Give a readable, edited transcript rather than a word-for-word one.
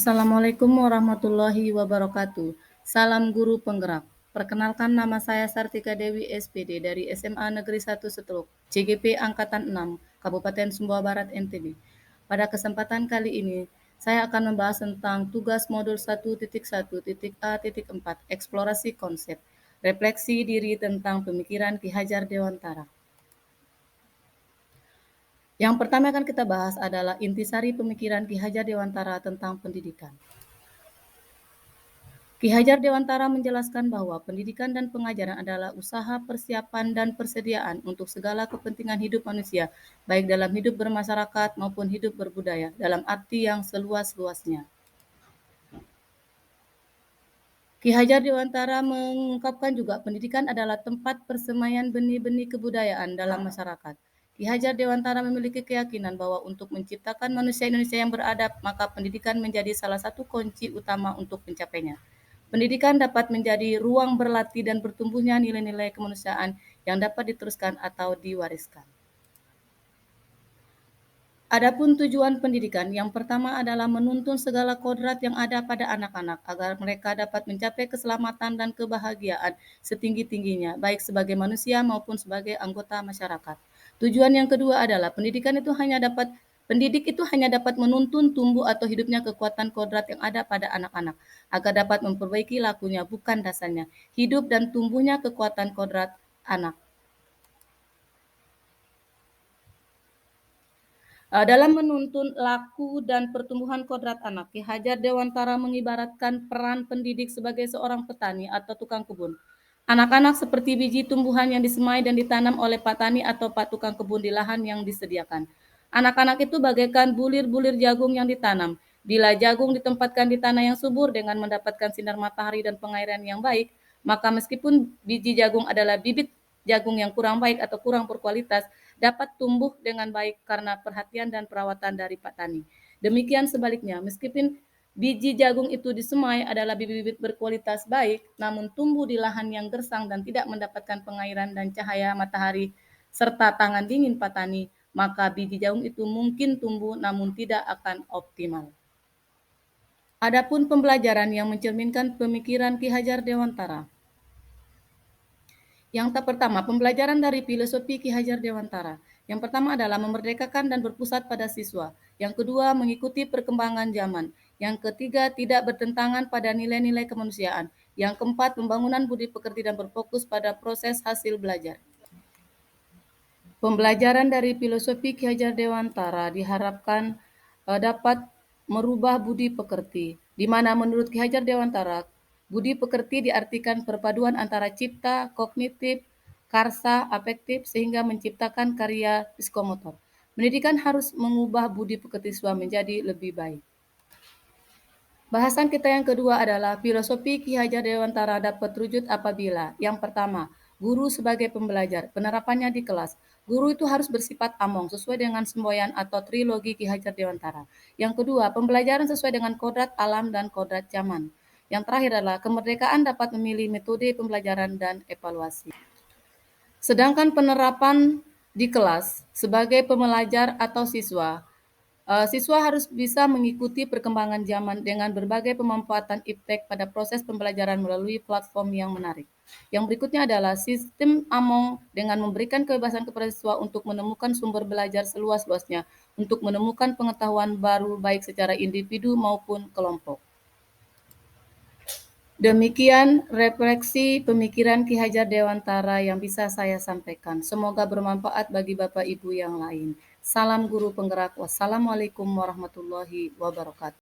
Assalamualaikum warahmatullahi wabarakatuh. Salam guru penggerak. Perkenalkan, nama saya Sartika Dewi SPD dari SMA Negeri 1 Seteluk, CGP Angkatan 6, Kabupaten Sumbawa Barat, NTB. Pada kesempatan kali ini, saya akan membahas tentang tugas modul 1.1.A.4, eksplorasi konsep, refleksi diri tentang pemikiran Ki Hajar Dewantara. Yang pertama akan kita bahas adalah intisari pemikiran Ki Hajar Dewantara tentang pendidikan. Ki Hajar Dewantara menjelaskan bahwa pendidikan dan pengajaran adalah usaha persiapan dan persediaan untuk segala kepentingan hidup manusia, baik dalam hidup bermasyarakat maupun hidup berbudaya, dalam arti yang seluas-luasnya. Ki Hajar Dewantara mengungkapkan juga pendidikan adalah tempat persemaian benih-benih kebudayaan dalam masyarakat. Ki Hajar Dewantara memiliki keyakinan bahwa untuk menciptakan manusia Indonesia yang beradab, maka pendidikan menjadi salah satu kunci utama untuk mencapainya. Pendidikan dapat menjadi ruang berlatih dan bertumbuhnya nilai-nilai kemanusiaan yang dapat diteruskan atau diwariskan. Adapun tujuan pendidikan, yang pertama adalah menuntun segala kodrat yang ada pada anak-anak agar mereka dapat mencapai keselamatan dan kebahagiaan setinggi-tingginya, baik sebagai manusia maupun sebagai anggota masyarakat. Tujuan yang kedua adalah pendidik itu hanya dapat menuntun tumbuh atau hidupnya kekuatan kodrat yang ada pada anak-anak, agar dapat memperbaiki lakunya bukan dasarnya, hidup dan tumbuhnya kekuatan kodrat anak. Dalam menuntun laku dan pertumbuhan kodrat anak, Ki Hajar Dewantara mengibaratkan peran pendidik sebagai seorang petani atau tukang kebun. Anak-anak seperti biji tumbuhan yang disemai dan ditanam oleh petani atau tukang kebun di lahan yang disediakan. Anak-anak itu bagaikan bulir-bulir jagung yang ditanam. Bila jagung ditempatkan di tanah yang subur dengan mendapatkan sinar matahari dan pengairan yang baik, maka meskipun biji jagung adalah bibit jagung yang kurang baik atau kurang berkualitas, dapat tumbuh dengan baik karena perhatian dan perawatan dari petani. Demikian sebaliknya, meskipun biji jagung itu disemai adalah bibit-bibit berkualitas baik, namun tumbuh di lahan yang gersang dan tidak mendapatkan pengairan dan cahaya matahari serta tangan dingin petani, maka biji jagung itu mungkin tumbuh namun tidak akan optimal. Adapun pembelajaran yang mencerminkan pemikiran Ki Hajar Dewantara. Yang pertama, pembelajaran dari filosofi Ki Hajar Dewantara. Yang pertama adalah memerdekakan dan berpusat pada siswa. Yang kedua, mengikuti perkembangan zaman. Yang ketiga, tidak bertentangan pada nilai-nilai kemanusiaan. Yang keempat, pembangunan budi pekerti dan berfokus pada proses hasil belajar. Pembelajaran dari filosofi Ki Hajar Dewantara diharapkan dapat merubah budi pekerti, di mana menurut Ki Hajar Dewantara, budi pekerti diartikan perpaduan antara cipta, kognitif, karsa, afektif, sehingga menciptakan karya psikomotor. Pendidikan harus mengubah budi pekerti siswa menjadi lebih baik. Bahasan kita yang kedua adalah filosofi Ki Hajar Dewantara dapat terwujud apabila, yang pertama, guru sebagai pembelajar, penerapannya di kelas. Guru itu harus bersifat among sesuai dengan semboyan atau trilogi Ki Hajar Dewantara. Yang kedua, pembelajaran sesuai dengan kodrat alam dan kodrat zaman. Yang terakhir adalah kemerdekaan dapat memilih metode pembelajaran dan evaluasi. Sedangkan penerapan di kelas sebagai pembelajar atau siswa, siswa harus bisa mengikuti perkembangan zaman dengan berbagai pemanfaatan iptek pada proses pembelajaran melalui platform yang menarik. Yang berikutnya adalah sistem Among dengan memberikan kebebasan kepada siswa untuk menemukan sumber belajar seluas-luasnya, untuk menemukan pengetahuan baru baik secara individu maupun kelompok. Demikian refleksi pemikiran Ki Hajar Dewantara yang bisa saya sampaikan. Semoga bermanfaat bagi Bapak Ibu yang lain. Salam guru penggerak. Wassalamualaikum warahmatullahi wabarakatuh.